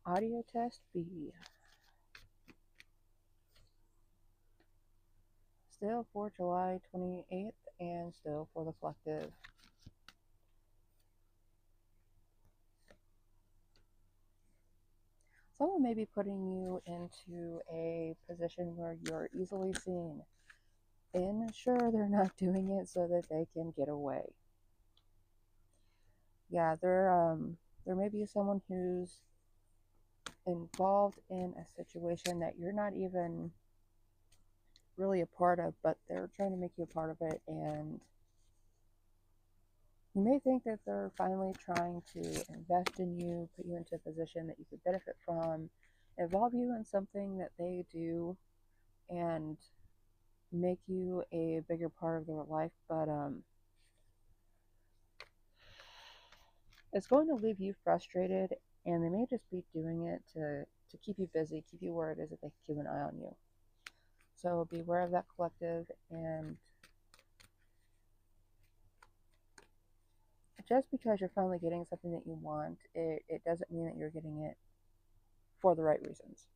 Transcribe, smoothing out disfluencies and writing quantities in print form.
Audio test B. Still for July 28th and still for the collective. Someone may be putting you into a position where you're easily seen. And sure, they're not doing it so that they can get away. Yeah, there may be someone who's involved in a situation that you're not even really a part of, but they're trying to make you a part of it, and you may think that they're finally trying to invest in you, put you into a position that you could benefit from, involve you in something that they do, and make you a bigger part of their life, but it's going to leave you frustrated, and they may just be doing it to keep you busy, keep you where it is that they can keep an eye on you. So beware of that collective, and just because you're finally getting something that you want, it doesn't mean that you're getting it for the right reasons.